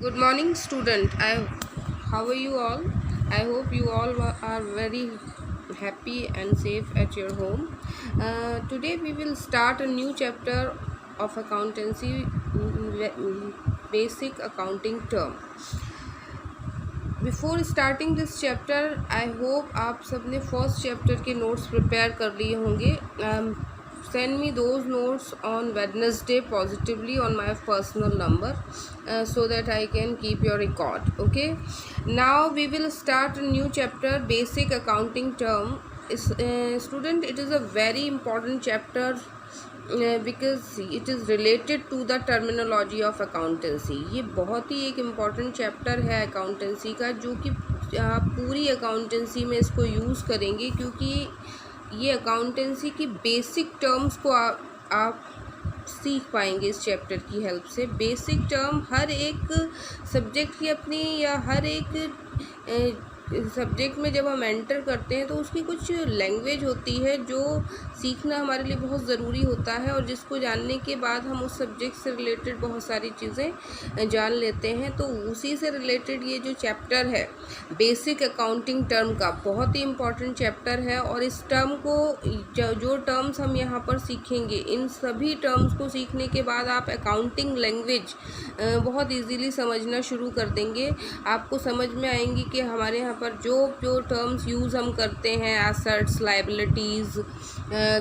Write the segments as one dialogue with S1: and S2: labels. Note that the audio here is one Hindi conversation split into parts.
S1: Good morning, student. How are you all? I hope you all are very happy and safe at your home. Today we will start a new chapter of accountancy, basic accounting term. Before starting this chapter, I hope आप सबने फर्स्ट चैप्टर के नोट्स प्रिपेयर कर लिए होंगे. Send me those notes on Wednesday positively on my personal number so that I can keep your record. Okay, now we will start a new chapter, basic accounting term. Student, it is a very important chapter because it is related to the terminology of accountancy. ये बहुत ही एक इम्पॉर्टेंट चैप्टर है अकाउंटेंसी का, जो कि आप पूरी अकाउंटेंसी में इसको यूज़ करेंगे, क्योंकि ये अकाउंटेंसी की बेसिक टर्म्स को आप सीख पाएंगे इस चैप्टर की हेल्प से. बेसिक टर्म हर एक सब्जेक्ट की अपनी, या हर एक सब्जेक्ट में जब हम एंटर करते हैं तो उसकी कुछ लैंग्वेज होती है जो सीखना हमारे लिए बहुत ज़रूरी होता है, और जिसको जानने के बाद हम उस सब्जेक्ट से रिलेटेड बहुत सारी चीज़ें जान लेते हैं. तो उसी से रिलेटेड ये जो चैप्टर है बेसिक अकाउंटिंग टर्म का, बहुत ही इम्पॉर्टेंट चैप्टर है. और इस टर्म को जो टर्म्स हम यहाँ पर सीखेंगे, इन सभी टर्म्स को सीखने के बाद आप अकाउंटिंग लैंग्वेज बहुत ईजीली समझना शुरू कर देंगे. आपको समझ में आएंगी कि हमारे यहाँ पर जो टर्म्स यूज़ हम करते हैं, assets, liabilities,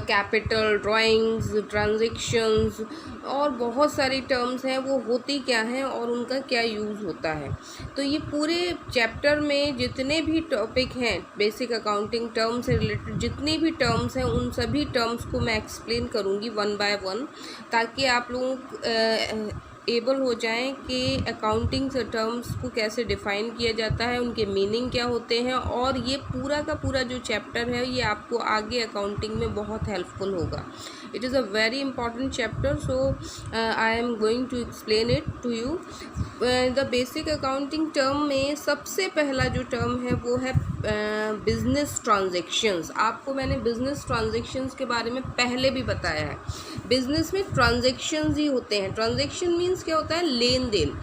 S1: capital, drawings, transactions, और बहुत सारी टर्म्स हैं, वो होती क्या हैं और उनका क्या यूज़ होता है. तो ये पूरे चैप्टर में जितने भी टॉपिक हैं बेसिक अकाउंटिंग टर्म से रिलेटेड, जितनी भी टर्म्स हैं, उन सभी टर्म्स को मैं एक्सप्लेन करूँगी वन बाय वन, ताकि आप लोग एबल हो जाएं कि अकाउंटिंग से टर्म्स को कैसे डिफ़ाइन किया जाता है, उनके मीनिंग क्या होते हैं. और ये पूरा का पूरा जो चैप्टर है ये आपको आगे अकाउंटिंग में बहुत हेल्पफुल होगा. It is a very important chapter, so I am going to explain it to you. The basic accounting term में सबसे पहला जो टर्म है वो है बिजनेस ट्रांजैक्शंस. आपको मैंने बिजनेस ट्रांजैक्शंस के बारे में पहले भी बताया है. बिजनेस में ट्रांजैक्शंस ही होते हैं. ट्रांजैक्शन मीन्स क्या होता है? लेन देन.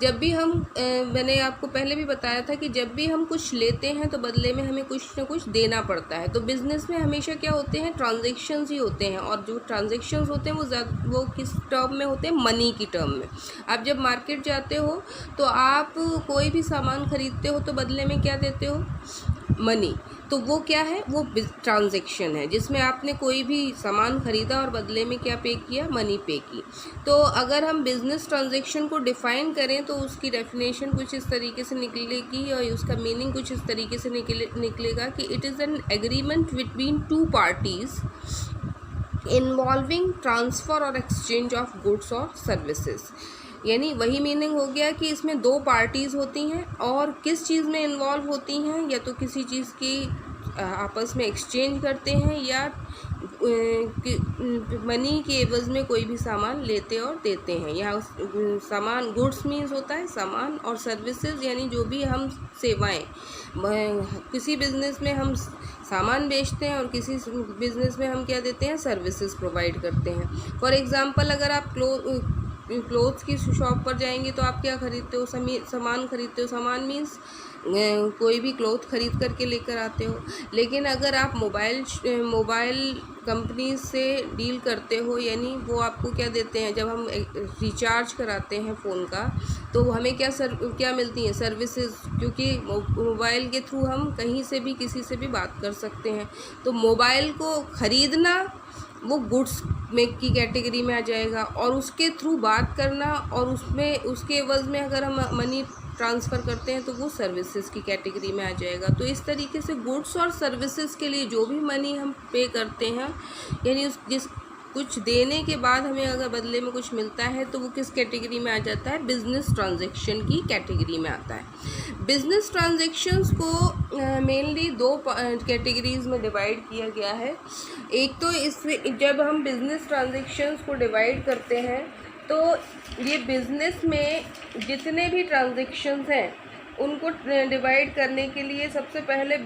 S1: जब भी हम मैंने आपको पहले भी बताया था कि जब भी हम कुछ लेते हैं तो बदले में हमें कुछ ना कुछ देना पड़ता है. तो बिज़नेस में हमेशा क्या होते हैं? ट्रांजैक्शंस ही होते हैं. और जो ट्रांजैक्शंस होते हैं वो किस टर्म में होते हैं? मनी की टर्म में. आप जब मार्केट जाते हो तो आप कोई भी सामान खरीदते हो तो बदले में क्या देते हो? मनी. तो वो क्या है? वो ट्रांजैक्शन है जिसमें आपने कोई भी सामान खरीदा और बदले में क्या पे किया? मनी पे की. तो अगर हम बिजनेस ट्रांजैक्शन को डिफ़ाइन करें तो उसकी डेफिनेशन कुछ इस तरीके से निकलेगी, और उसका मीनिंग कुछ इस तरीके से निकलेगा कि it is an agreement between two parties involving transfer और एक्सचेंज ऑफ गुड्स और सर्विसेज. यानी वही मीनिंग हो गया कि इसमें दो पार्टीज़ होती हैं और किस चीज़ में इन्वॉल्व होती हैं, या तो किसी चीज़ की आपस में एक्सचेंज करते हैं, या मनी के एवज़ में कोई भी सामान लेते और देते हैं. यहाँ सामान, गुड्स मीन्स होता है सामान, और सर्विसेज यानी जो भी हम सेवाएं, किसी बिज़नेस में हम सामान बेचते हैं और किसी बिज़नेस में हम क्या देते हैं? सर्विसेज प्रोवाइड करते हैं. फॉर एग्ज़ाम्पल, अगर आप क्लोथ्स की शॉप पर जाएंगे तो आप क्या खरीदते हो? सामान खरीदते हो. सामान मीन्स कोई भी क्लोथ खरीद करके लेकर आते हो. लेकिन अगर आप मोबाइल कंपनी से डील करते हो, यानी वो आपको क्या देते हैं? जब हम रिचार्ज कराते हैं फ़ोन का तो हमें क्या मिलती हैं? सर्विसेज. क्योंकि मोबाइल के थ्रू हम कहीं से भी किसी से भी बात कर सकते हैं. तो मोबाइल को ख़रीदना वो गुड्स में की कैटेगरी में आ जाएगा, और उसके थ्रू बात करना और उसके एवज़ में अगर हम मनी ट्रांसफ़र करते हैं तो वो सर्विसेज की कैटेगरी में आ जाएगा. तो इस तरीके से गुड्स और सर्विसेज के लिए जो भी मनी हम पे करते हैं, यानी कुछ देने के बाद हमें अगर बदले में कुछ मिलता है तो वो किस कैटेगरी में आ जाता है? बिज़नेस ट्रांजैक्शन की कैटेगरी में आता है. बिज़नेस ट्रांजैक्शंस को मेनली दो कैटेगरीज़ में डिवाइड किया गया है. एक तो इसमें जब हम बिज़नेस ट्रांजैक्शंस को डिवाइड करते हैं तो ये बिज़नेस में जितने भी ट्रांजैक्शंस हैं उनको डिवाइड करने के लिए सबसे पहले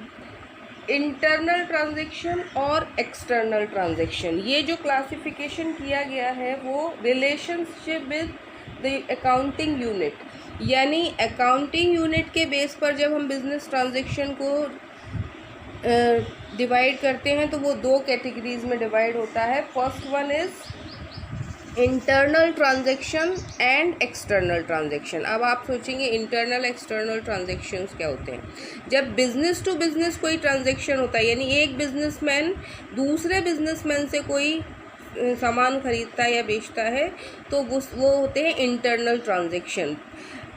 S1: इंटरनल ट्रांजैक्शन और एक्सटर्नल ट्रांजैक्शन, ये जो क्लासिफिकेशन किया गया है वो relationship with the accounting unit, यानी अकाउंटिंग यूनिट के बेस पर जब हम बिजनेस ट्रांजैक्शन को डिवाइड करते हैं तो वो दो कैटेगरीज में डिवाइड होता है। First one is internal transaction and external transaction. अब आप सोचेंगे इंटरनल एक्सटर्नल ट्रांजैक्शंस क्या होते हैं। जब बिजनेस टू बिजनेस कोई ट्रांजैक्शन होता है, यानी एक बिजनेसमैन दूसरे बिजनेसमैन से कोई सामान खरीदता है या बेचता है, तो वो होते हैं इंटरनल ट्रांजैक्शन।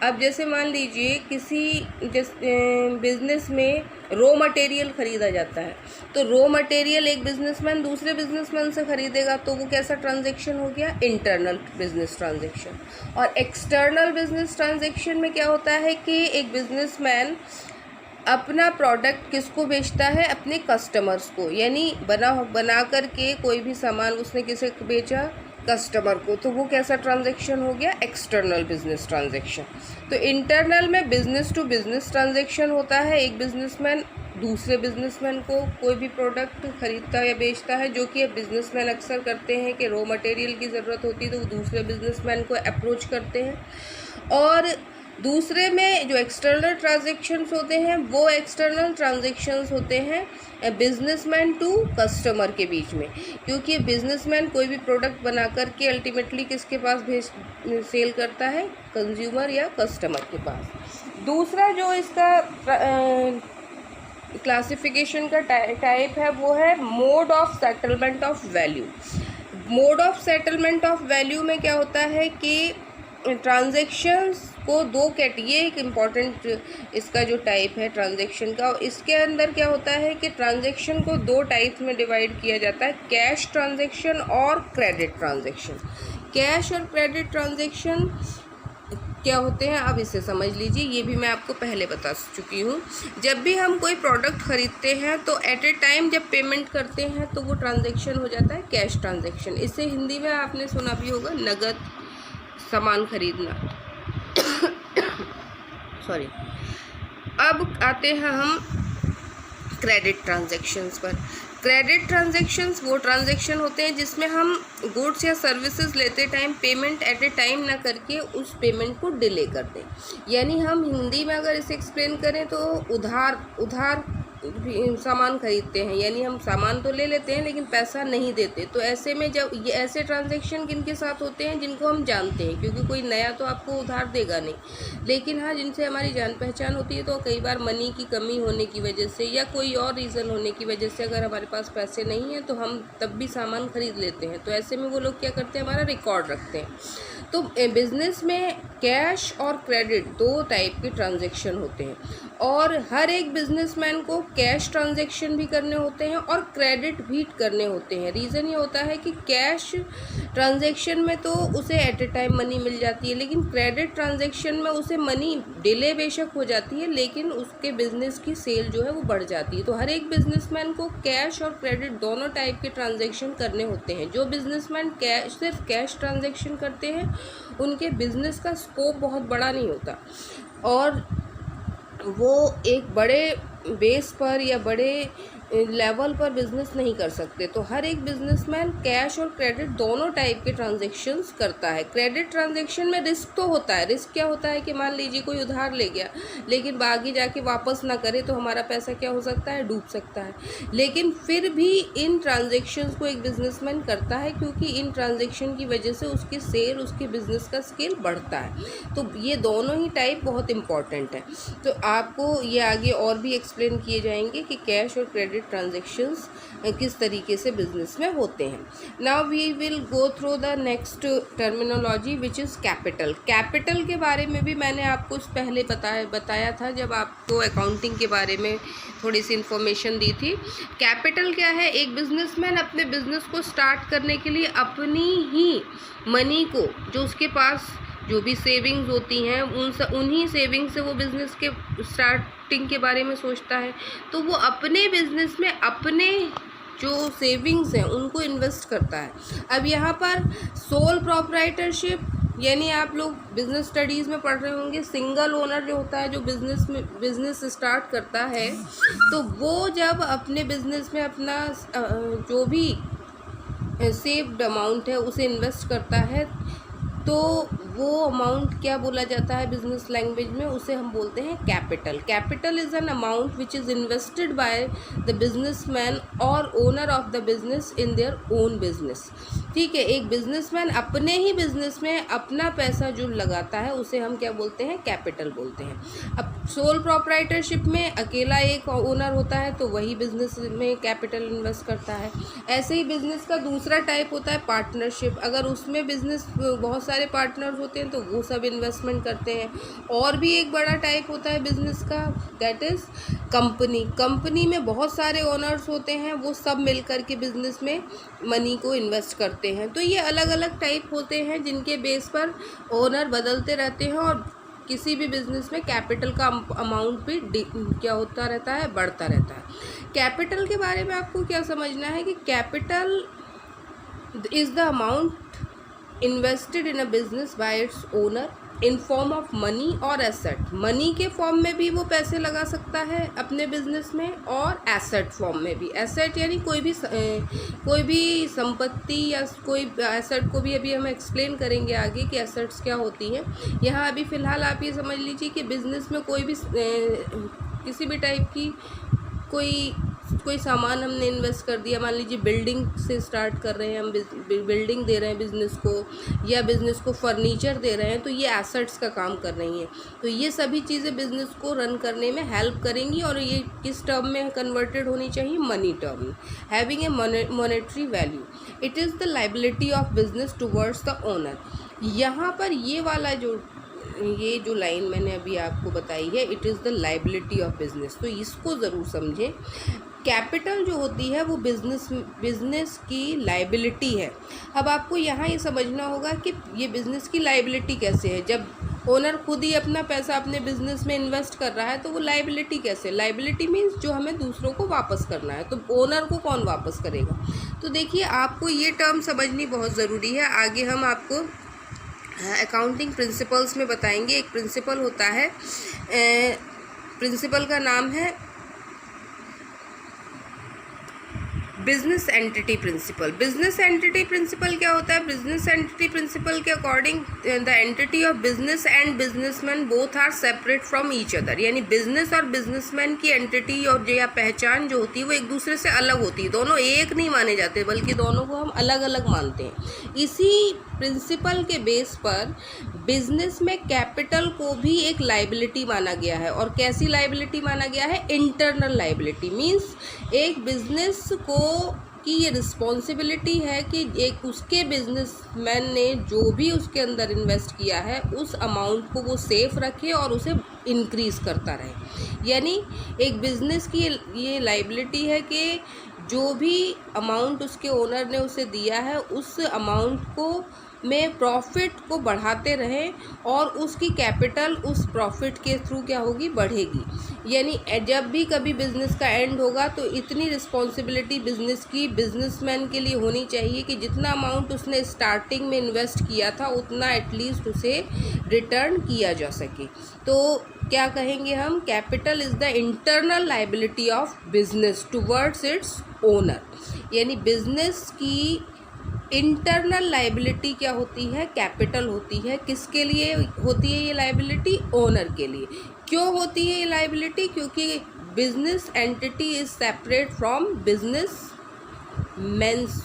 S1: अब जैसे मान लीजिए किसी बिजनेस में रॉ मटेरियल ख़रीदा जाता है, तो रॉ मटेरियल एक बिजनेसमैन दूसरे बिजनेसमैन से ख़रीदेगा, तो वो कैसा ट्रांजैक्शन हो गया, इंटरनल बिजनेस ट्रांजैक्शन। और एक्सटर्नल बिजनेस ट्रांजैक्शन में क्या होता है कि एक बिजनेसमैन अपना प्रोडक्ट किसको बेचता है, अपने कस्टमर्स को, यानी बना करके कोई भी सामान उसने किसे बेचा, कस्टमर को, तो वो कैसा ट्रांजैक्शन हो गया, एक्सटर्नल बिजनेस ट्रांजैक्शन। तो इंटरनल में बिजनेस टू बिजनेस ट्रांजैक्शन होता है, एक बिजनेसमैन दूसरे बिजनेसमैन को कोई भी प्रोडक्ट खरीदता है या बेचता है, जो कि बिजनेसमैन अक्सर करते हैं कि रॉ मटेरियल की ज़रूरत होती है तो वो दूसरे बिजनेसमैन को अप्रोच करते हैं। और दूसरे में जो एक्सटर्नल ट्रांजैक्शंस होते हैं वो एक्सटर्नल ट्रांजैक्शंस होते हैं बिजनेसमैन टू कस्टमर के बीच में, क्योंकि बिजनेसमैन कोई भी प्रोडक्ट बना करके अल्टीमेटली किसके पास सेल करता है, कंज्यूमर या कस्टमर के पास। दूसरा जो इसका क्लासिफिकेशन का टाइप है वो है mode of settlement of value. Mode of settlement of value में क्या होता है कि ट्रांजैक्शंस को ये एक इम्पॉर्टेंट इसका जो टाइप है ट्रांजैक्शन का, इसके अंदर क्या होता है कि ट्रांजैक्शन को दो टाइप्स में डिवाइड किया जाता है, कैश ट्रांजैक्शन और क्रेडिट ट्रांजैक्शन। कैश और क्रेडिट ट्रांजैक्शन क्या होते हैं, अब इसे समझ लीजिए, ये भी मैं आपको पहले बता चुकी हूँ। जब भी हम कोई प्रोडक्ट ख़रीदते हैं तो एट ए टाइम जब पेमेंट करते हैं तो वो ट्रांजैक्शन हो जाता है कैश ट्रांजैक्शन। इसे हिंदी में आपने सुना भी होगा, नगद सामान खरीदना। सॉरी। अब आते हैं हम क्रेडिट ट्रांजैक्शंस पर। क्रेडिट ट्रांजैक्शंस वो ट्रांजैक्शन होते हैं जिसमें हम गुड्स या सर्विसेज लेते time payment at a time ना करके उस पेमेंट को डिले कर दें। यानी हम हिंदी में अगर इसे एक्सप्लेन करें तो उधार सामान खरीदते हैं, यानी हम सामान तो ले लेते हैं लेकिन पैसा नहीं देते। तो ऐसे में जब ये ऐसे ट्रांजैक्शन किनके साथ होते हैं, जिनको हम जानते हैं, क्योंकि कोई नया तो आपको उधार देगा नहीं, लेकिन हाँ जिनसे हमारी जान पहचान होती है, तो कई बार मनी की कमी होने की वजह से या कोई और रीज़न होने की वजह से अगर हमारे पास पैसे नहीं हैं तो हम तब भी सामान खरीद लेते हैं। तो ऐसे में वो लोग क्या करते हैं, हमारा रिकॉर्ड रखते हैं। तो बिज़नेस में कैश और क्रेडिट दो टाइप के ट्रांजैक्शन होते हैं, और हर एक बिजनेसमैन को कैश ट्रांजैक्शन भी करने होते हैं और क्रेडिट भी करने होते हैं। रीज़न ये होता है कि कैश ट्रांजैक्शन में तो उसे एट ए टाइम मनी मिल जाती है, लेकिन क्रेडिट ट्रांजैक्शन में उसे मनी डिले बेशक हो जाती है, लेकिन उसके बिज़नेस की सेल जो है वो बढ़ जाती है। तो हर एक बिजनेसमैन को कैश और क्रेडिट दोनों टाइप के ट्रांजैक्शन करने होते हैं। जो बिजनेसमैन सिर्फ कैश ट्रांजैक्शन करते हैं उनके बिज़नेस का स्कोप बहुत बड़ा नहीं होता, और वो एक बड़े बेस पर या बड़े लेवल पर बिजनेस नहीं कर सकते। तो हर एक बिजनेसमैन कैश और क्रेडिट दोनों टाइप के ट्रांजैक्शंस करता है। क्रेडिट ट्रांजैक्शन में रिस्क तो होता है। रिस्क क्या होता है कि मान लीजिए कोई उधार ले गया लेकिन आगे जाके वापस ना करे तो हमारा पैसा क्या हो सकता है, डूब सकता है। लेकिन फिर भी इन ट्रांजैक्शंस को एक बिजनेसमैन करता है, क्योंकि इन ट्रांजैक्शन की वजह से उसकी सेल, उसके बिजनेस का स्केल बढ़ता है। तो ये दोनों ही टाइप बहुत इंपॉर्टेंट है। तो आपको ये आगे और भी एक्सप्लेन किए जाएंगे कि कैश और क्रेडिट ट्रांजैक्शंस किस तरीके से बिजनेस में होते हैं। Now we will go through the next terminology which is capital. Capital के बारे में भी मैंने आपको पहले बताया था जब आपको अकाउंटिंग के बारे में थोड़ी सी इन्फॉर्मेशन दी थी। कैपिटल क्या है, एक बिजनेसमैन अपने बिजनेस को स्टार्ट करने के लिए अपनी ही मनी को, जो उसके पास जो भी सेविंग्स होती हैं उन्हीं सेविंग से वो बिज़नेस के स्टार्टिंग के बारे में सोचता है। तो वो अपने बिज़नेस में अपने जो सेविंग्स हैं उनको इन्वेस्ट करता है। अब यहाँ पर सोल प्रोप्राइटरशिप, यानी आप लोग बिज़नेस स्टडीज़ में पढ़ रहे होंगे, सिंगल ओनर जो होता है, जो बिज़नेस स्टार्ट करता है, तो वो जब अपने बिज़नेस में अपना जो भी सेव्ड अमाउंट है उसे इन्वेस्ट करता है, तो वो अमाउंट क्या बोला जाता है बिजनेस लैंग्वेज में, उसे हम बोलते हैं capital. Capital is an amount which is invested by the businessman और owner of the business in their own business. ठीक है, एक बिजनेसमैन अपने ही बिजनेस में अपना पैसा जो लगाता है उसे हम क्या बोलते हैं, कैपिटल बोलते हैं। अब सोल प्रोप्राइटरशिप में अकेला एक ओनर होता है तो वही बिजनेस में कैपिटल इन्वेस्ट करता है। ऐसे ही बिजनेस का दूसरा टाइप होता है पार्टनरशिप। अगर उसमें बिजनेस बहुत सारे पार्टनर्स होते हैं तो वो सब इन्वेस्टमेंट करते हैं। और भी एक बड़ा टाइप होता है बिजनेस का, दैट इज़ कंपनी। कंपनी में बहुत सारे ओनर्स होते हैं, वो सब मिलकर के बिजनेस में मनी को इन्वेस्ट करते हैं। तो ये अलग अलग टाइप होते हैं जिनके बेस पर ओनर बदलते रहते हैं और किसी भी बिजनेस में कैपिटल का अमाउंट भी क्या होता रहता है, बढ़ता रहता है। कैपिटल के बारे में आपको क्या समझना है कि capital is the amount invested in a business by its owner in form of money और एसेट। मनी के फॉर्म में भी वो पैसे लगा सकता है अपने बिजनेस में और एसेट फॉर्म में भी। एसेट यानी कोई भी संपत्ति या कोई एसेट को भी अभी हम एक्सप्लेन करेंगे आगे कि एसेट्स क्या होती हैं। यहाँ अभी फ़िलहाल आप ये समझ लीजिए कि बिज़नेस में कोई भी किसी भी टाइप की कोई सामान हमने इन्वेस्ट कर दिया, मान लीजिए बिल्डिंग से स्टार्ट कर रहे हैं हम, बिल्डिंग दे रहे हैं बिज़नेस को, या बिज़नेस को फर्नीचर दे रहे हैं, तो ये एसेट्स का काम कर रही हैं। तो ये सभी चीज़ें बिज़नेस को रन करने में हेल्प करेंगी और ये किस टर्म में कन्वर्टेड होनी चाहिए, मनी टर्म में, having a monetary value. It is the liability of business towards the owner. यहाँ पर ये जो लाइन मैंने अभी आपको बताई है, it is the liability of business, तो इसको ज़रूर समझें। कैपिटल जो होती है वो बिजनेस की लाइबिलिटी है। अब आपको यहाँ ये समझना होगा कि ये बिज़नेस की लाइबिलिटी कैसे है। जब ओनर खुद ही अपना पैसा अपने बिजनेस में इन्वेस्ट कर रहा है तो वो लाइबिलिटी कैसे, लाइबिलिटी मीन्स जो हमें दूसरों को वापस करना है, तो ओनर को कौन वापस करेगा। तो देखिए, आपको ये टर्म समझनी बहुत ज़रूरी है। आगे हम आपको अकाउंटिंग प्रिंसिपल्स में बताएंगे। एक प्रिंसिपल होता है, प्रिंसिपल का नाम है business entity principal. Business entity principal क्या होता है? बिजनेस एंटिटी प्रिंसिपल के according the entity of business and businessman both are separate from each other. यानी बिजनेस और बिजनेसमैन की एंटिटी और या पहचान जो होती है वो एक दूसरे से अलग होती है। दोनों एक नहीं माने जाते बल्कि दोनों को हम अलग अलग मानते हैं। इसी प्रिंसिपल के बेस पर बिजनेस में कैपिटल को भी एक लाइबिलिटी माना गया है। और कैसी लाइबिलिटी माना गया है? इंटरनल लाइबिलिटी मीन्स एक बिजनेस को की ये रिस्पॉन्सिबिलिटी है कि एक उसके बिजनेसमैन ने जो भी उसके अंदर इन्वेस्ट किया है उस अमाउंट को वो सेफ रखे और उसे इंक्रीज़ करता रहे। यानी एक बिज़नेस की ये लाइबिलिटी है कि जो भी अमाउंट उसके ओनर ने उसे दिया है उस अमाउंट को में प्रॉफिट को बढ़ाते रहें और उसकी कैपिटल उस प्रॉफिट के थ्रू क्या होगी, बढ़ेगी। यानी जब भी कभी बिज़नेस का एंड होगा तो इतनी रिस्पॉन्सिबिलिटी बिज़नेस की बिजनेसमैन के लिए होनी चाहिए कि जितना अमाउंट उसने स्टार्टिंग में इन्वेस्ट किया था उतना एटलीस्ट उसे रिटर्न किया जा सके। तो क्या कहेंगे हम? Capital is the internal liability of business towards its owner. यानी बिजनेस की इंटरनल लाइबिलिटी क्या होती है? कैपिटल होती है। किसके लिए होती है ये लाइबिलिटी? ओनर के लिए। क्यों होती है ये लाइबिलिटी? क्योंकि business entity is separate from businessman's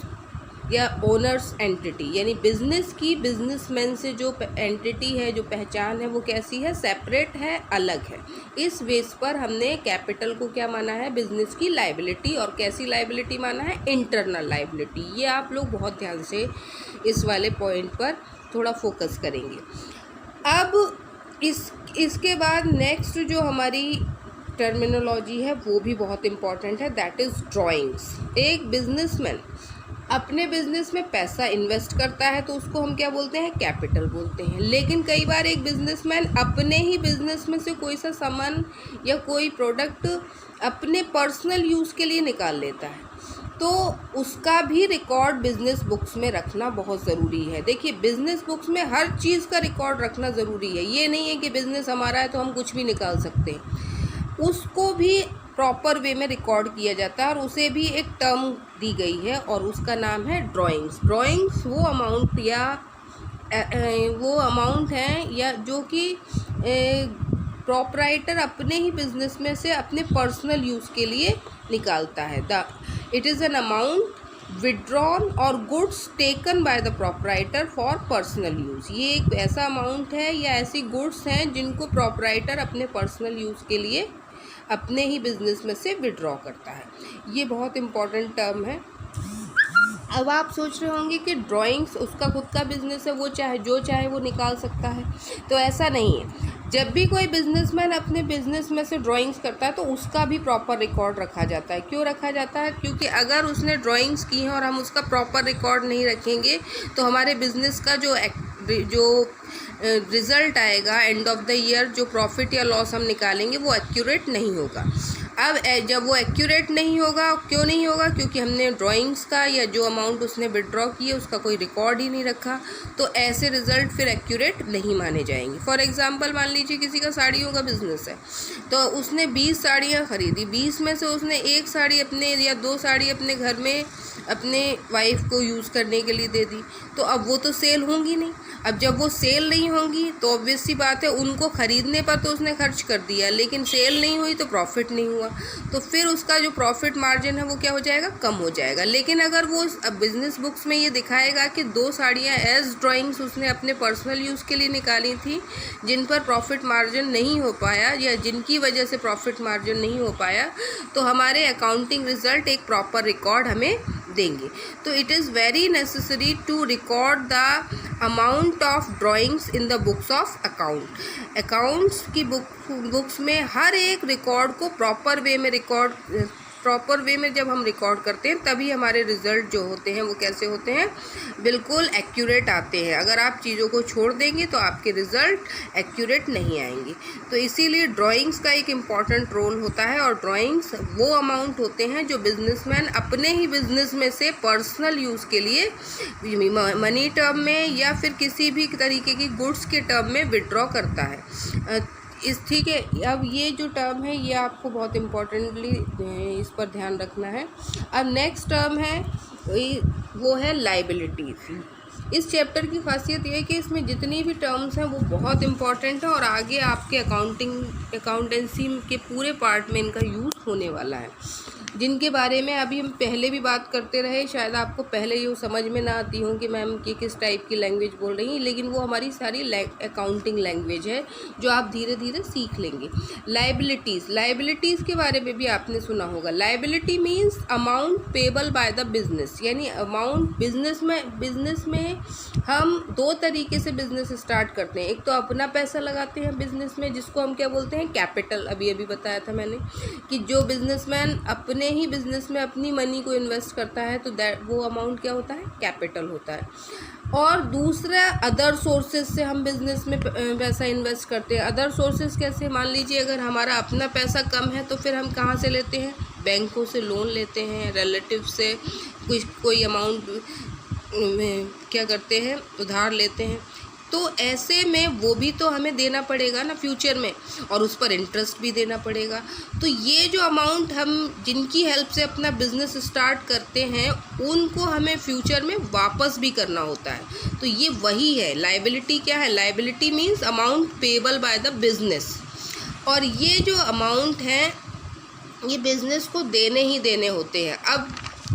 S1: या ओनर्स एंटिटी। यानी बिजनेस की बिजनेसमैन से जो एंटिटी है, जो पहचान है, वो कैसी है? सेपरेट है, अलग है। इस बेस पर हमने कैपिटल को क्या माना है? बिजनेस की लाइबिलिटी। और कैसी लाइबिलिटी माना है? Internal liability. ये आप लोग बहुत ध्यान से इस वाले पॉइंट पर थोड़ा फोकस करेंगे। अब इसके बाद नेक्स्ट जो हमारी टर्मिनोलॉजी है वो भी बहुत इम्पॉर्टेंट है, दैट इज़ ड्राइंग्स। एक बिजनेसमैन अपने बिजनेस में पैसा इन्वेस्ट करता है तो उसको हम क्या बोलते हैं? कैपिटल बोलते हैं। लेकिन कई बार एक बिजनेसमैन अपने ही बिजनेस में से कोई सा सामान या कोई प्रोडक्ट अपने पर्सनल यूज़ के लिए निकाल लेता है तो उसका भी रिकॉर्ड बिजनेस बुक्स में रखना बहुत ज़रूरी है। देखिए, बिजनेस बुक्स में हर चीज़ का रिकॉर्ड रखना ज़रूरी है। ये नहीं है कि बिज़नेस हमारा है तो हम कुछ भी निकाल सकते हैं। उसको भी प्रॉपर वे में रिकॉर्ड किया जाता है और उसे भी एक टर्म दी गई है और उसका नाम है ड्राइंग्स। ड्राइंग्स वो अमाउंट या वो अमाउंट हैं या जो कि प्रोपराइटर अपने ही बिजनेस में से अपने पर्सनल यूज़ के लिए निकालता है। It is an amount withdrawn और goods taken by the proprietor for personal use. ये एक ऐसा अमाउंट है या ऐसी गुड्स हैं जिनको प्रोपराइटर अपने पर्सनल यूज़ के लिए अपने ही बिजनेस में से विड्रॉ करता है। ये बहुत इम्पॉर्टेंट टर्म है। अब आप सोच रहे होंगे कि ड्राइंग्स उसका खुद का बिजनेस है, वो चाहे जो चाहे वो निकाल सकता है, तो ऐसा नहीं है। जब भी कोई बिजनेसमैन अपने बिजनेस में से ड्राइंग्स करता है तो उसका भी प्रॉपर रिकॉर्ड रखा जाता है। क्यों रखा जाता है? क्योंकि अगर उसने ड्राइंग्स की हैं और हम उसका प्रॉपर रिकॉर्ड नहीं रखेंगे तो हमारे बिजनेस का जो रिज़ल्ट आएगा एंड ऑफ द ईयर, जो प्रॉफिट या लॉस हम निकालेंगे, वो एक्यूरेट नहीं होगा। अब जब वो एक्यूरेट नहीं होगा, क्यों नहीं होगा? क्योंकि हमने ड्राइंग्स का या जो अमाउंट उसने विड्रॉ किए उसका कोई रिकॉर्ड ही नहीं रखा, तो ऐसे रिज़ल्ट फिर एक्यूरेट नहीं माने जाएंगे। फॉर एग्जांपल मान लीजिए किसी का साड़ियों का बिजनेस है, तो उसने 20 साड़ियाँ खरीदी, 20 में से उसने 1 साड़ी अपने या 2 साड़ी अपने घर में अपने वाइफ को यूज़ करने के लिए दे दी, तो अब वो तो सेल होंगी नहीं। अब जब वो सेल नहीं होंगी तो ऑब्वियस सी बात है, उनको ख़रीदने पर तो उसने खर्च कर दिया, लेकिन सेल नहीं हुई तो प्रॉफिट नहीं हुआ, तो फिर उसका जो प्रॉफिट मार्जिन है वो क्या हो जाएगा? कम हो जाएगा। लेकिन अगर वो बिज़नेस बुक्स में ये दिखाएगा कि 2 साड़ियाँ एज ड्राइंग्स उसने अपने पर्सनल यूज़ के लिए निकाली थी, जिन पर प्रॉफिट मार्जिन नहीं हो पाया या जिनकी वजह से प्रॉफिट मार्जिन नहीं हो पाया, तो हमारे अकाउंटिंग रिज़ल्ट एक प्रॉपर रिकॉर्ड हमें देंगे। तो it is very necessary to record the amount of drawings in the books of accounts की बुक्स में हर एक रिकॉर्ड को प्रॉपर वे में जब हम रिकॉर्ड करते हैं तभी हमारे रिज़ल्ट जो होते हैं वो कैसे होते हैं? बिल्कुल एक्यूरेट आते हैं। अगर आप चीज़ों को छोड़ देंगे तो आपके रिज़ल्ट एक्यूरेट नहीं आएंगे। तो इसीलिए ड्राइंग्स का एक इम्पॉर्टेंट रोल होता है, और ड्राइंग्स वो अमाउंट होते हैं जो बिजनेसमैन अपने ही बिजनेस में से पर्सनल यूज़ के लिए मनी टर्म में या फिर किसी भी तरीके की गुड्स के टर्म में विड्रॉ करता है। ठीक है। अब ये जो टर्म है ये आपको बहुत इम्पोर्टेंटली इस पर ध्यान रखना है। अब नेक्स्ट टर्म है वो है लायबिलिटीज़। इस चैप्टर की खासियत ये है कि इसमें जितनी भी टर्म्स हैं वो बहुत इम्पॉर्टेंट है और आगे आपके अकाउंटेंसी के पूरे पार्ट में इनका यूज़ होने वाला है, जिनके बारे में अभी हम पहले भी बात करते रहे। शायद आपको पहले ये समझ में ना आती हो कि मैम ये किस टाइप की लैंग्वेज बोल रही हैं, लेकिन वो हमारी सारी अकाउंटिंग लैंग्वेज है जो आप धीरे धीरे सीख लेंगे। लायबिलिटीज़ के बारे में भी आपने सुना होगा। Liability means amount payable by the business, यानी अमाउंट बिजनेस में हम 2 तरीके से बिजनेस स्टार्ट करते हैं। एक तो अपना पैसा लगाते हैं बिजनेस में, जिसको हम क्या बोलते हैं? कैपिटल। अभी बताया था मैंने कि जो बिजनेसमैन अपने ही बिजनेस में अपनी मनी को इन्वेस्ट करता है तो वो अमाउंट क्या होता है? कैपिटल होता है। और दूसरा अदर सोर्सेज से हम बिजनेस में पैसा इन्वेस्ट करते हैं। अदर सोर्सेज कैसे? मान लीजिए अगर हमारा अपना पैसा कम है तो फिर हम कहाँ से लेते हैं? बैंकों से लोन लेते हैं, रिलेटिव से कोई अमाउंट क्या करते हैं? उधार लेते हैं। तो ऐसे में वो भी तो हमें देना पड़ेगा ना फ्यूचर में, और उस पर इंटरेस्ट भी देना पड़ेगा। तो ये जो अमाउंट हम जिनकी हेल्प से अपना बिजनेस स्टार्ट करते हैं उनको हमें फ्यूचर में वापस भी करना होता है। तो ये वही है लायबिलिटी। क्या है? Liability means amount payable by the business. और ये जो अमाउंट है ये बिजनेस को देने ही देने होते हैं। अब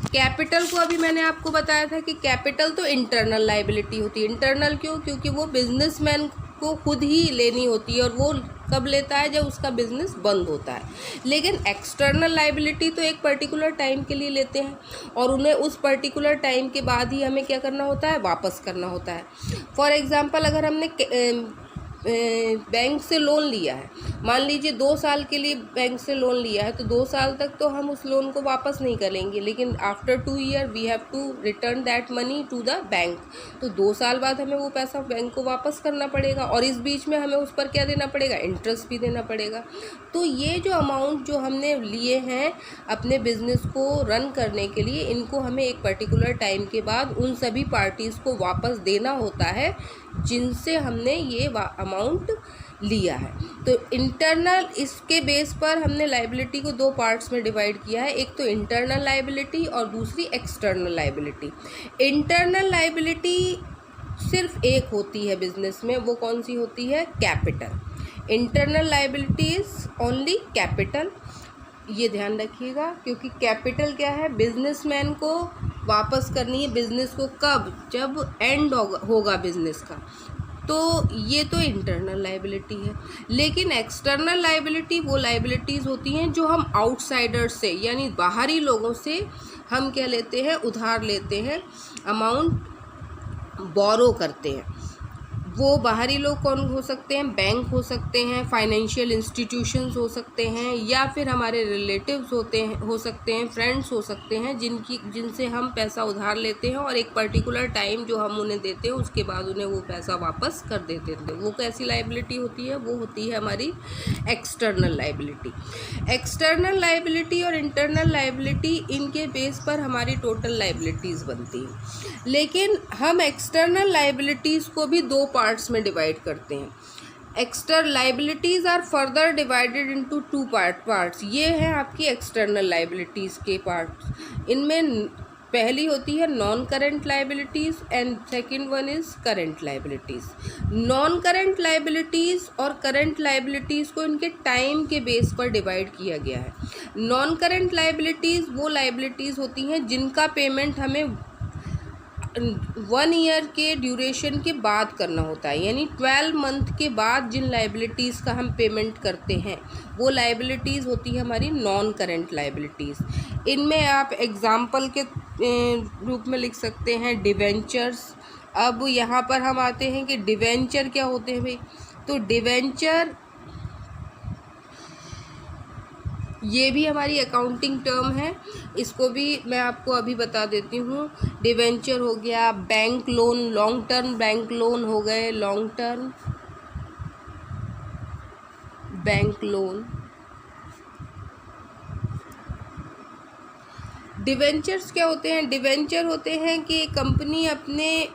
S1: कैपिटल को अभी मैंने आपको बताया था कि कैपिटल तो इंटरनल लायबिलिटी होती है। इंटरनल क्यों? क्योंकि वो बिजनेसमैन को खुद ही लेनी होती है, और वो कब लेता है? जब उसका बिजनेस बंद होता है। लेकिन एक्सटर्नल लायबिलिटी तो एक पर्टिकुलर टाइम के लिए लेते हैं, और उन्हें उस पर्टिकुलर टाइम के बाद ही हमें क्या करना होता है? वापस करना होता है। फॉर एग्ज़ाम्पल अगर हमने बैंक से लोन लिया है, मान लीजिए 2 साल के लिए बैंक से लोन लिया है, तो 2 साल तक तो हम उस लोन को वापस नहीं करेंगे, लेकिन after 2 year we have to return that money to the bank. तो 2 साल बाद हमें वो पैसा बैंक को वापस करना पड़ेगा, और इस बीच में हमें उस पर क्या देना पड़ेगा? इंटरेस्ट भी देना पड़ेगा। तो ये जो अमाउंट जो हमने लिए हैं अपने बिजनेस को रन करने के लिए, इनको हमें एक पर्टिकुलर टाइम के बाद उन सभी पार्टीज़ को वापस देना होता है जिनसे हमने ये अमाउंट लिया है। तो इंटरनल, इसके बेस पर हमने लायबिलिटी को 2 पार्ट्स में डिवाइड किया है। एक तो इंटरनल लायबिलिटी और दूसरी एक्सटर्नल लायबिलिटी। इंटरनल लायबिलिटी सिर्फ एक होती है बिजनेस में, वो कौन सी होती है? Capital. Internal liabilities only capital, ये ध्यान रखिएगा, क्योंकि कैपिटल क्या है? बिजनेसमैन को वापस करनी है बिजनेस को, कब? जब एंड होगा बिजनेस का, तो ये तो इंटरनल लायबिलिटी है। लेकिन एक्सटर्नल लायबिलिटी वो लायबिलिटीज़ होती हैं जो हम आउटसाइडर्स से, यानी बाहरी लोगों से हम क्या लेते हैं? उधार लेते हैं, अमाउंट बोरो करते हैं। वो बाहरी लोग कौन हो सकते हैं? बैंक हो सकते हैं, फाइनेंशियल इंस्टीट्यूशंस हो सकते हैं, या फिर हमारे रिलेटिव्स हो सकते हैं, फ्रेंड्स हो सकते हैं, जिनसे हम पैसा उधार लेते हैं और एक पर्टिकुलर टाइम जो हम उन्हें देते हैं उसके बाद उन्हें वो पैसा वापस कर देते थे। वो कैसी लायबिलिटी होती है? वो होती है हमारी एक्सटर्नल लायबिलिटी। एक्सटर्नल लायबिलिटी और इंटरनल लायबिलिटी, इनके बेस पर हमारी टोटल लायबिलिटीज़ बनती हैं। लेकिन हम एक्सटर्नल लायबिलिटीज़ को भी दो पार्ट्स में डिवाइड करते हैं। External liabilities are further divided into two parts. ये हैं आपकी एक्सटर्नल लायबिलिटीज़ के पार्ट्स। इनमें पहली होती है non current liabilities and second one is current liabilities. Non current liabilities और करेंट लायबिलिटीज़ को इनके टाइम के बेस पर डिवाइड किया गया है। नॉन करेंट लायबिलिटीज़ वो लायबिलिटीज़ होती हैं जिनका पेमेंट हमें 1 ईयर के ड्यूरेशन के बाद करना होता है, यानी 12 मंथ के बाद जिन लायबिलिटीज़ का हम पेमेंट करते हैं वो लायबिलिटीज़ होती है हमारी नॉन करेंट लायबिलिटीज़। इनमें आप एग्जाम्पल के रूप में लिख सकते हैं डिवेंचर्स। अब यहाँ पर हम आते हैं कि डिवेंचर क्या होते हैं भाई। तो डिवेंचर ये भी हमारी अकाउंटिंग टर्म है, इसको भी मैं आपको अभी बता देती हूँ। डिवेंचर हो गया, bank loan, long term bank loan हो गए, long term bank loan. Debentures क्या होते हैं? डिवेंचर होते हैं कि कंपनी अपने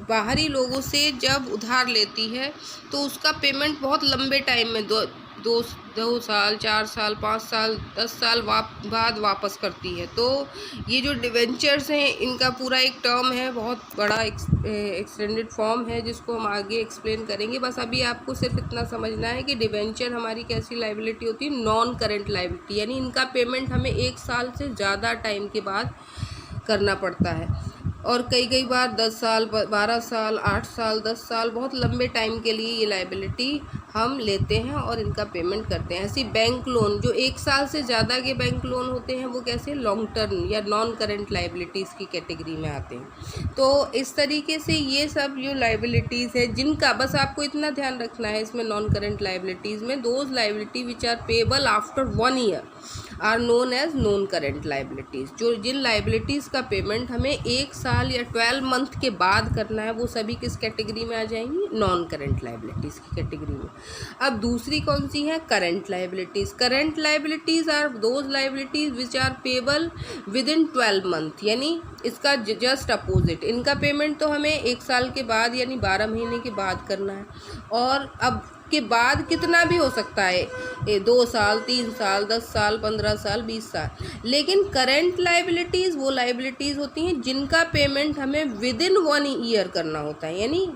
S1: बाहरी लोगों से जब उधार लेती है तो उसका पेमेंट बहुत लंबे टाइम में दो साल, 4 साल, 5 साल, 10 साल बाद वापस करती है। तो ये जो डिवेंचर्स हैं इनका पूरा एक टर्म है, बहुत बड़ा एक्सटेंडेड फॉर्म है जिसको हम आगे एक्सप्लेन करेंगे। बस अभी आपको सिर्फ इतना समझना है कि डिवेंचर हमारी कैसी लायबिलिटी होती है? नॉन करेंट लायबिलिटी, यानी इनका पेमेंट हमें 1 साल से ज़्यादा टाइम के बाद करना पड़ता है, और कई बार 10 साल, 12 साल, 8 साल, 10 साल, बहुत लंबे टाइम के लिए ये लायबिलिटी हम लेते हैं और इनका पेमेंट करते हैं। ऐसी बैंक लोन जो 1 साल से ज़्यादा के बैंक लोन होते हैं वो कैसे? लॉन्ग टर्म या नॉन करेंट लायबिलिटीज़ की कैटेगरी में आते हैं। तो इस तरीके से ये सब जो लायबिलिटीज़ है जिनका बस आपको इतना ध्यान रखना है इसमें नॉन करेंट लायबिलिटीज़ में, those liability which are payable after 1 year are known as non current liabilities. जो जिन लायबिलिटीज़ का पेमेंट हमें 1 साल या 12 मंथ के बाद करना है वो सभी किस कैटेगरी में आ जाएंगी? नॉन करेंट लायबिलिटीज़ की कैटेगरी में। अब दूसरी कौन सी है? Current liabilities. Current liabilities are those liabilities which are payable within 12 month, यानी इसका जस्ट अपोजिट। इनका पेमेंट तो हमें 1 साल के बाद यानी 12 महीने के बाद करना है, और अब के बाद कितना भी हो सकता है, 2 साल, 3 साल, 10 साल, 15 साल, 20 साल। लेकिन करेंट लायबिलिटीज़ वो लायबिलिटीज़ होती हैं जिनका पेमेंट हमें विद इन 1 ईयर करना होता है, यानी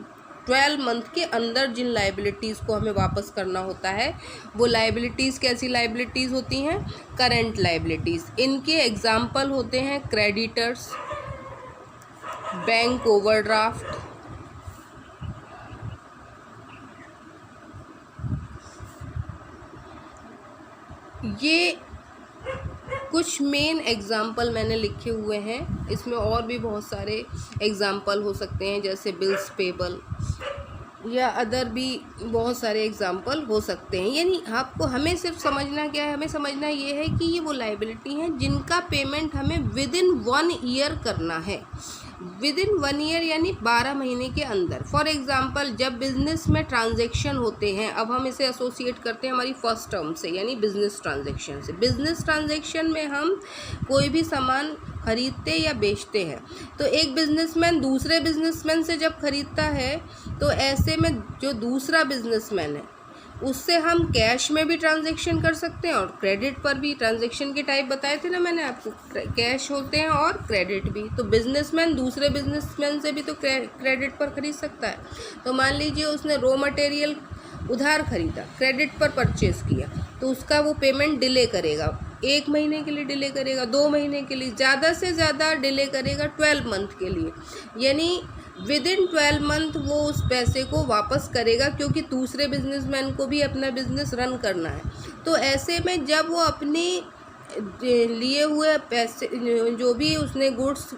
S1: 12 मंथ के अंदर जिन लायबिलिटीज़ को हमें वापस करना होता है वो लायबिलिटीज़ कैसी लायबिलिटीज़ होती हैं? Current liabilities. इनके एग्जाम्पल होते हैं क्रेडिटर्स, बैंक ओवरड्राफ्ट, ये कुछ मेन एग्जाम्पल मैंने लिखे हुए हैं। इसमें और भी बहुत सारे एग्जाम्पल हो सकते हैं, जैसे बिल्स पेबल या अदर भी बहुत सारे एग्जाम्पल हो सकते हैं। यानी आपको हमें सिर्फ समझना क्या है? हमें समझना ये है कि ये वो लायबिलिटी हैं जिनका पेमेंट हमें विद इन 1 ईयर करना है। विद इन 1 ईयर यानी 12 महीने के अंदर। फॉर एग्जांपल जब बिजनेस में ट्रांजैक्शन होते हैं, अब हम इसे एसोसिएट करते हैं हमारी फर्स्ट टर्म से, यानी बिजनेस ट्रांजैक्शन से। बिजनेस ट्रांजैक्शन में हम कोई भी सामान खरीदते या बेचते हैं, तो एक बिजनेसमैन दूसरे बिजनेसमैन से जब खरीदता है तो ऐसे में जो दूसरा बिजनेसमैन है उससे हम कैश में भी ट्रांजैक्शन कर सकते हैं और क्रेडिट पर भी। ट्रांजैक्शन के टाइप बताए थे ना मैंने आपको, कैश होते हैं और क्रेडिट भी। तो बिजनेसमैन दूसरे बिजनेसमैन से भी तो क्रेडिट पर खरीद सकता है। तो मान लीजिए उसने रॉ मटेरियल उधार खरीदा, क्रेडिट पर परचेज़ किया, तो उसका वो पेमेंट डिले करेगा, 1 महीने के लिए डिले करेगा, 2 महीने के लिए, ज़्यादा से ज़्यादा डिले करेगा 12 मंथ के लिए, यानी विद इन 12 मंथ वो उस पैसे को वापस करेगा, क्योंकि दूसरे बिजनेसमैन को भी अपना बिजनेस रन करना है। तो ऐसे में जब वो अपने लिए हुए पैसे, जो भी उसने गुड्स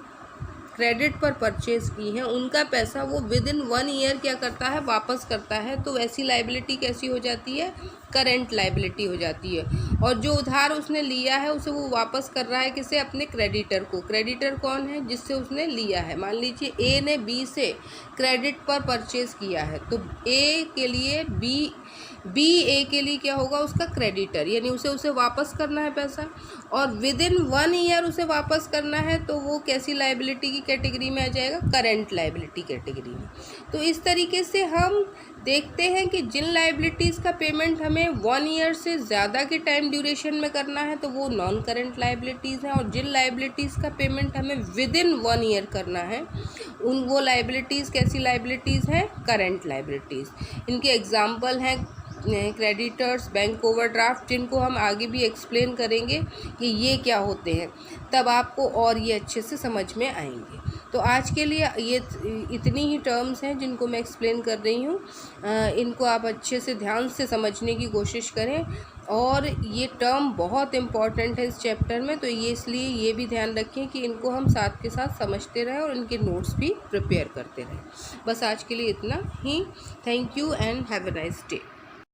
S1: क्रेडिट पर परचेज़ की हैं, उनका पैसा वो विद इन 1 ईयर क्या करता है, वापस करता है। तो ऐसी लाइबिलिटी कैसी हो जाती है, करंट लाइबिलिटी हो जाती है। और जो उधार उसने लिया है उसे वो वापस कर रहा है किसे, अपने क्रेडिटर को। क्रेडिटर कौन है, जिससे उसने लिया है। मान लीजिए ए ने बी से क्रेडिट पर परचेज़ किया है, तो ए के लिए बी ए के लिए क्या होगा, उसका क्रेडिटर, यानी उसे वापस करना है पैसा, और विद इन 1 ईयर उसे वापस करना है। तो वो कैसी लाइबिलिटी की कैटेगरी में आ जाएगा, करंट लाइबिलिटी कैटेगरी में। तो इस तरीके से हम देखते हैं कि जिन लाइबिलिटीज़ का पेमेंट हमें 1 ईयर से ज़्यादा के टाइम ड्यूरेशन में करना है तो वो नॉन करंट लाइबिलिटीज़ हैं, और जिन लाइबिलिटीज़ का पेमेंट हमें विद इन 1 ईयर करना है वो लाइबिलिटीज़ कैसी लाइबिलिटीज़ हैं, करंट लाइबिलिटीज़। इनके एग्जाम्पल हैं क्रेडिटर्स, बैंक ओवरड्राफ्ट, जिनको हम आगे भी एक्सप्लेन करेंगे कि ये क्या होते हैं, तब आपको और ये अच्छे से समझ में आएंगे। तो आज के लिए ये इतनी ही टर्म्स हैं जिनको मैं एक्सप्लेन कर रही हूँ। इनको आप अच्छे से ध्यान से समझने की कोशिश करें, और ये टर्म बहुत इम्पॉर्टेंट है इस चैप्टर में। तो ये इसलिए ये भी ध्यान रखें कि इनको हम साथ के साथ समझते रहें और इनके नोट्स भी प्रिपेयर करते रहें। बस आज के लिए इतना ही। Thank you and have a nice day.